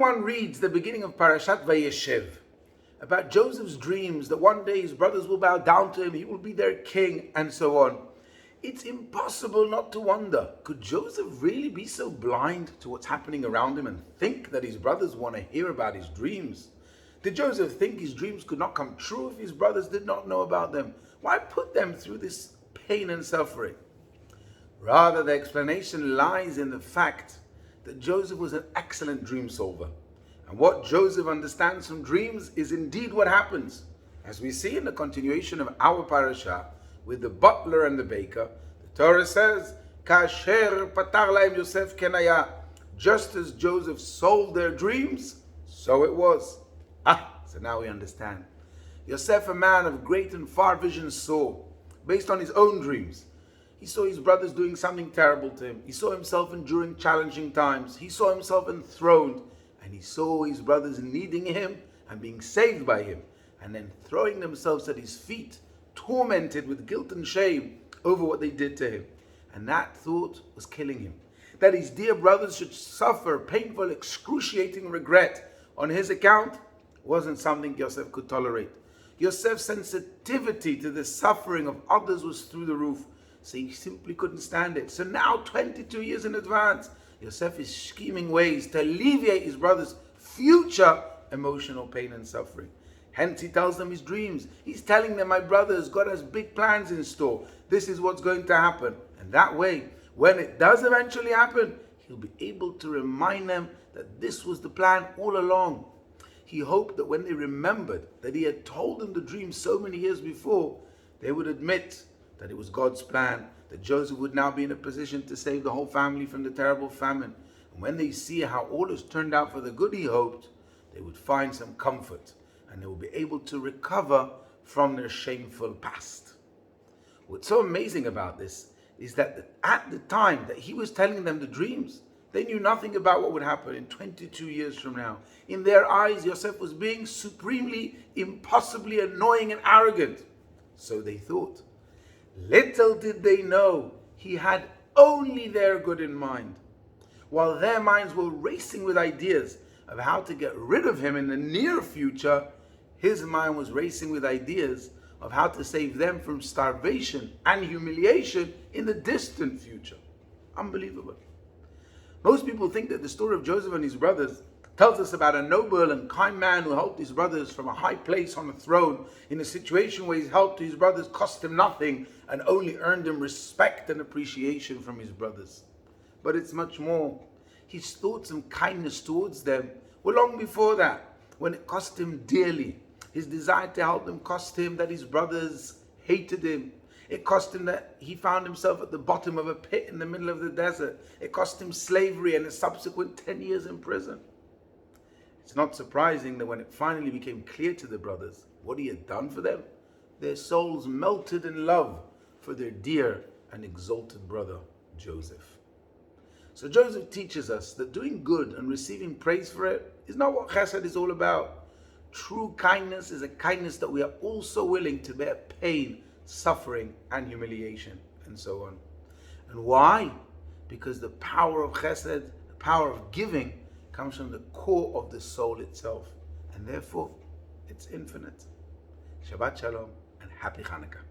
One reads the beginning of prashat Vayeshev about Joseph's dreams that one day his brothers will bow down to him, he will be their king, and so on. It's impossible not to wonder, could Joseph really be so blind to what's happening around him and think that his brothers want to hear about his dreams? Did Joseph think his dreams could not come true if his brothers did not know about them? Why put them through this pain and suffering? Rather, the explanation lies in the fact that Joseph was an excellent dream solver. And what Joseph understands from dreams is indeed what happens. As we see in the continuation of our parasha with the butler and the baker, the Torah says, Kasher patar laim Yosef kenaya. Just as Joseph solved their dreams, so it was. So now we understand. Yosef, a man of great and far vision, saw, based on his own dreams. He saw his brothers doing something terrible to him. He saw himself enduring challenging times. He saw himself enthroned. And he saw his brothers needing him and being saved by him. And then throwing themselves at his feet, tormented with guilt and shame over what they did to him. And that thought was killing him. That his dear brothers should suffer painful, excruciating regret on his account wasn't something Yosef could tolerate. Yosef's sensitivity to the suffering of others was through the roof. So he simply couldn't stand it. So now, 22 years in advance, Yosef is scheming ways to alleviate his brother's future emotional pain and suffering. Hence he tells them his dreams. He's telling them, my brothers, God has big plans in store. This is what's going to happen. And that way, when it does eventually happen, he'll be able to remind them that this was the plan all along. He hoped that when they remembered that he had told them the dream so many years before, they would admit that it was God's plan, that Joseph would now be in a position to save the whole family from the terrible famine. And when they see how all has turned out for the good he hoped, they would find some comfort and they will be able to recover from their shameful past. What's so amazing about this is that at the time that he was telling them the dreams, they knew nothing about what would happen in 22 years from now. In their eyes, Yosef was being supremely, impossibly annoying and arrogant. So they thought. Little did they know he had only their good in mind. While their minds were racing with ideas of how to get rid of him in the near future, his mind was racing with ideas of how to save them from starvation and humiliation in the distant future. Unbelievable. Most people think that the story of Joseph and his brothers tells us about a noble and kind man who helped his brothers from a high place on a throne in a situation where his help to his brothers cost him nothing and only earned him respect and appreciation from his brothers. But it's much more. His thoughts and kindness towards them were long before that, when it cost him dearly. His desire to help them cost him that his brothers hated him. It cost him that he found himself at the bottom of a pit in the middle of the desert. It cost him slavery and a subsequent 10 years in prison. It's not surprising that when it finally became clear to the brothers what he had done for them, their souls melted in love for their dear and exalted brother, Joseph. So Joseph teaches us that doing good and receiving praise for it is not what chesed is all about. True kindness is a kindness that we are also willing to bear pain, suffering, and humiliation, and so on. And why? Because the power of chesed, the power of giving, comes from the core of the soul itself, and therefore it's infinite. Shabbat Shalom and Happy Hanukkah.